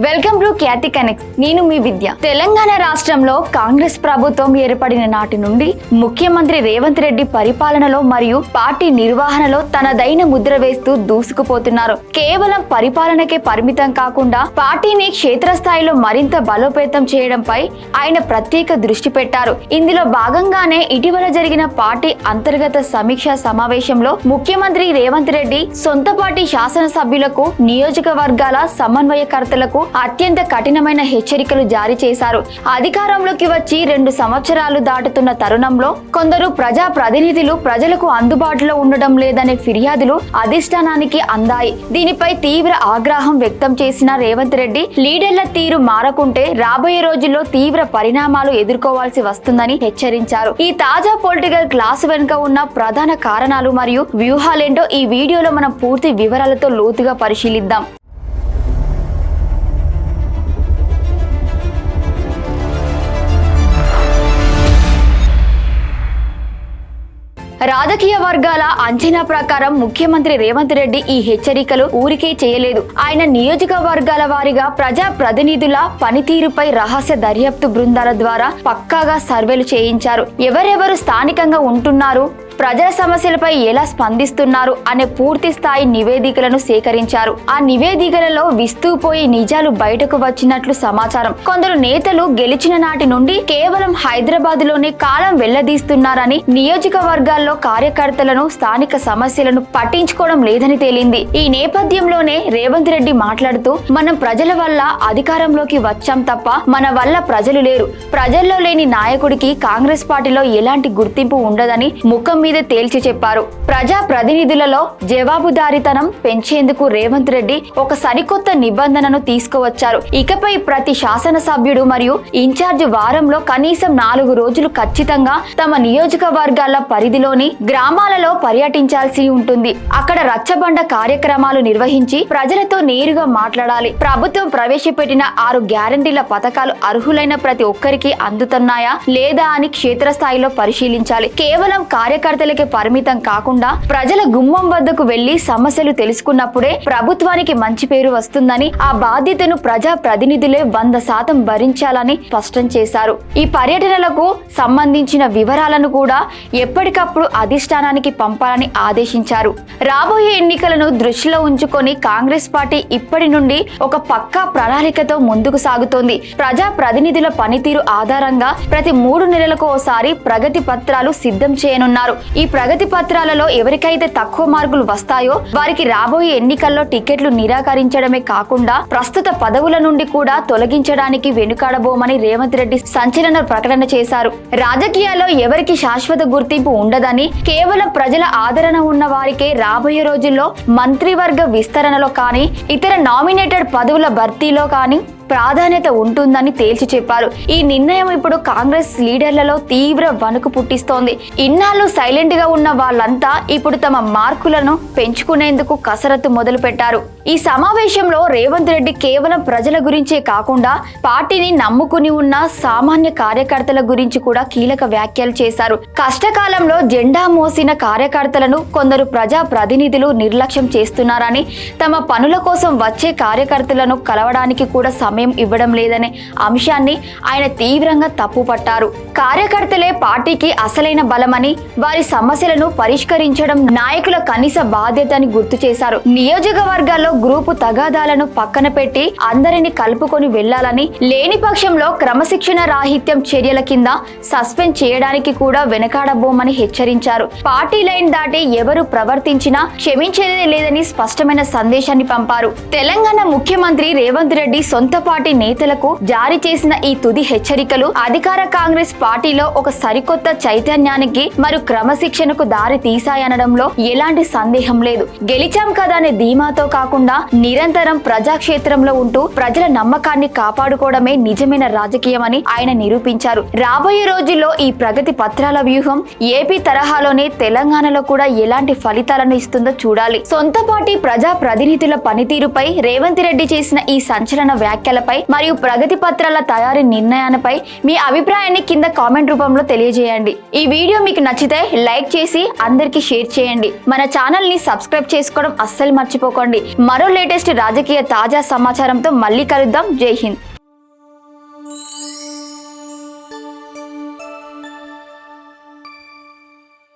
Welcome to Khyati connect. నేను మీ విద్య. తెలంగాణ రాష్ట్రంలో కాంగ్రెస్ ప్రభుత్వం ఏర్పడిన నాటి నుండి ముఖ్యమంత్రి రేవంత్ రెడ్డి పరిపాలనలో మరియు పార్టీ నిర్వహణలో తనదైన ముద్ర వేస్తూ దూసుకుపోతున్నారు. కేవలం పరిపాలనకే పరిమితం కాకుండా పార్టీని క్షేత్రస్థాయిలో మరింత బలోపేతం చేయడంపై ఆయన ప్రత్యేక దృష్టి పెట్టారు. ఇందులో భాగంగానే ఇటీవల జరిగిన పార్టీ అంతర్గత సమీక్షా సమావేశంలో ముఖ్యమంత్రి రేవంత్ రెడ్డి సొంత పార్టీ శాసనసభ్యులకు, నియోజకవర్గాల సమన్వయకర్తలకు అత్యంత కఠినమైన హెచ్చరికలు జారీ చేశారు. అధికారంలోకి వచ్చి 2 సంవత్సరాలు దాటుతున్న తరుణంలో కొందరు ప్రజా ప్రతినిధులు ప్రజలకు అందుబాటులో ఉండడం లేదనే ఫిర్యాదులు అధిష్టానానికి అందాయి. దీనిపై తీవ్ర ఆగ్రహం వ్యక్తం చేసిన రేవంత్ రెడ్డి లీడర్ల తీరు మారకుంటే రాబోయే రోజుల్లో తీవ్ర పరిణామాలు ఎదుర్కోవాల్సి వస్తుందని హెచ్చరించారు. ఈ తాజా పొలిటికల్ క్లాస్ వెనుక ఉన్న ప్రధాన కారణాలు మరియు వ్యూహాలేంటో ఈ వీడియోలో మనం పూర్తి వివరాలతో లోతుగా పరిశీలిద్దాం. రాజకీయ వర్గాల అంచనా ప్రకారం ముఖ్యమంత్రి రేవంత్ రెడ్డి ఈ హెచ్చరికలు ఊరికే చేయలేదు. ఆయన నియోజకవర్గాల వారీగా ప్రజా ప్రతినిధుల పనితీరుపై రహస్య దర్యాప్తు బృందాల ద్వారా పక్కాగా సర్వేలు చేయించారు. ఎవరెవరు స్థానికంగా ఉంటున్నారు, ప్రజల సమస్యలపై ఎలా స్పందిస్తున్నారు అనే పూర్తి స్థాయి నివేదికలను సేకరించారు. ఆ నివేదికలలో విస్తూపోయి నిజాలు బయటకు వచ్చినట్లు సమాచారం. కొందరు నేతలు గెలిచిన నాటి నుండి కేవలం హైదరాబాద్ లోనే కాలం వెళ్లదీస్తున్నారని, నియోజకవర్గాల్లో కార్యకర్తలను, స్థానిక సమస్యలను పట్టించుకోవడం లేదని తేలింది. ఈ నేపథ్యంలోనే రేవంత్ రెడ్డి మాట్లాడుతూ, మనం ప్రజల వల్ల అధికారంలోకి వచ్చాం తప్ప మన వల్ల ప్రజలు లేరు. ప్రజల్లో లేని నాయకుడికి కాంగ్రెస్ పార్టీలో ఎలాంటి గుర్తింపు ఉండదని ముఖం మీద తేల్చి చెప్పారు. ప్రజా ప్రతినిధులలో జవాబుదారీతనం పెంచేందుకు రేవంత్ రెడ్డి ఒక సరికొత్త నిబంధనను తీసుకువచ్చారు. ఇకపై ప్రతి శాసనసభ్యుడు మరియు ఇన్ఛార్జ్ వారంలో కనీసం 4 రోజులు ఖచ్చితంగా తమ నియోజకవర్గాల పరిధిలోని గ్రామాలలో పర్యటించాల్సి ఉంటుంది. అక్కడ రచ్చబండ కార్యక్రమాలు నిర్వహించి ప్రజలతో నేరుగా మాట్లాడాలి. ప్రభుత్వం ప్రవేశపెట్టిన 6 గ్యారంటీల పథకాలు అర్హులైన ప్రతి ఒక్కరికి అందుతున్నాయా లేదా అని క్షేత్రస్థాయిలో పరిశీలించాలి. కేవలం కార్యకర్తలకి పరిమితం కాకుండా ప్రజల గుమ్మం వద్దకు వెళ్లి సమస్యలు తెలుసుకున్నప్పుడే ప్రభుత్వానికి మంచి పేరు వస్తుందని, ఆ బాధ్యతను ప్రజా ప్రతినిధులే 100% భరించాలని స్పష్టం చేశారు. ఈ పర్యటనలకు సంబంధించిన వివరాలను కూడా ఎప్పటికప్పుడు అధిష్టానానికి పంపాలని ఆదేశించారు. రాబోయే ఎన్నికలను దృష్టిలో ఉంచుకొని కాంగ్రెస్ పార్టీ ఇప్పటి నుండి ఒక పక్కా ప్రణాళికతో ముందుకు సాగుతోంది. ప్రజా ప్రతినిధుల పనితీరు ఆధారంగా ప్రతి 3 నెలలకు ఓసారి ప్రగతి పత్రాలు సిద్ధం చేయనున్నారు. ఈ ప్రగతి పత్రాలలో ఎవరికైతే తక్కువ మార్కులు వస్తాయో వారికి రాబోయే ఎన్నికల్లో టికెట్లు నిరాకరించడమే కాకుండా ప్రస్తుత పదవుల నుండి కూడా తొలగించడానికి వెనుకాడబోమని రేవంత్ రెడ్డి సంచలన ప్రకటన చేశారు. రాజకీయాల్లో ఎవరికి శాశ్వత గుర్తింపు ఉండదని, కేవలం ప్రజల ఆదరణ ఉన్న వారికే రాబోయే రోజుల్లో మంత్రివర్గ విస్తరణలో కానీ, ఇతర నామినేటెడ్ పదవుల భర్తీలో కానీ ప్రాధాన్యత ఉంటుందని తేల్చి చెప్పారు. ఈ నిర్ణయం ఇప్పుడు కాంగ్రెస్ లీడర్లలో తీవ్ర వణుకు పుట్టిస్తోంది. ఇన్నాళ్ళు సైలెంట్ గా ఉన్న వాళ్ళంతా ఇప్పుడు తమ మార్కులను పెంచుకునేందుకు కసరత్తు మొదలు పెట్టారు. ఈ సమావేశంలో రేవంత్ రెడ్డి కేవలం ప్రజల గురించే కాకుండా పార్టీని నమ్ముకుని ఉన్న సామాన్య కార్యకర్తల గురించి కూడా కీలక వ్యాఖ్యలు చేశారు. కష్టకాలంలో జెండా మోసిన కార్యకర్తలను కొందరు ప్రజా ప్రతినిధులు నిర్లక్ష్యం చేస్తున్నారని, తమ పనుల కోసం వచ్చే కార్యకర్తలను కలవడానికి కూడా సమయం ఇవ్వడం లేదనే అంశాన్ని ఆయన తీవ్రంగా తప్పుపట్టారు. కార్యకర్తలే పార్టీకి అసలైన బలమని, వారి సమస్యలను పరిష్కరించడం నాయకుల కనీస బాధ్యత అని గుర్తు చేశారు. నియోజకవర్గాల్లో గ్రూపు తగాదాలను పక్కన పెట్టి అందరినీ కలుపుకొని వెళ్లాలని, లేని పక్షంలో క్రమశిక్షణ రాహిత్యం చర్యల కింద సస్పెండ్ చేయడానికి కూడా వెనకాడబోమని హెచ్చరించారు. పార్టీ లైన్ దాటి ఎవరు ప్రవర్తించినా క్షమించేదే లేదని స్పష్టమైన సందేశాన్ని పంపారు. తెలంగాణ ముఖ్యమంత్రి రేవంత్ రెడ్డి సొంత పార్టీ నేతలకు జారీ చేసిన ఈ తుది హెచ్చరికలు అధికార కాంగ్రెస్ పార్టీలో ఒక సరికొత్త చైతన్యానికి మరియు క్రమశిక్షణకు దారి తీశాయనడంలో ఎలాంటి సందేహం లేదు. గెలిచాం కదా అనే ధీమాతో కాకుండా నిరంతరం ప్రజాక్షేత్రంలో ఉంటూ ప్రజల నమ్మకాన్ని కాపాడుకోవడమే నిజమైన రాజకీయం అని ఆయన నిరూపించారు. రాబోయే రోజుల్లో ఈ ప్రగతి పత్రాల వ్యూహం ఏపీ తరహాలోనే తెలంగాణలో కూడా ఎలాంటి ఫలితాలను ఇస్తుందో చూడాలి. సొంత పార్టీ ప్రజా ప్రతినిధుల పనితీరుపై రేవంత్ రెడ్డి చేసిన ఈ సంచలన వ్యాఖ్యల సమస్యలపై మరియు ప్రగతి పత్రాల తయారీ నిర్ణయాలపై మీ అభిప్రాయాన్ని కింద కామెంట్ రూపంలో తెలియజేయండి. ఈ వీడియో మీకు నచ్చితే లైక్ చేసి అందరికీ షేర్ చేయండి. మన ఛానల్ ని సబ్స్క్రైబ్ చేసుకోవడం అస్సలు మర్చిపోకండి. మరో లేటెస్ట్ రాజకీయ తాజా సమాచారంతో మళ్ళీ కలుద్దాం. జై హింద్.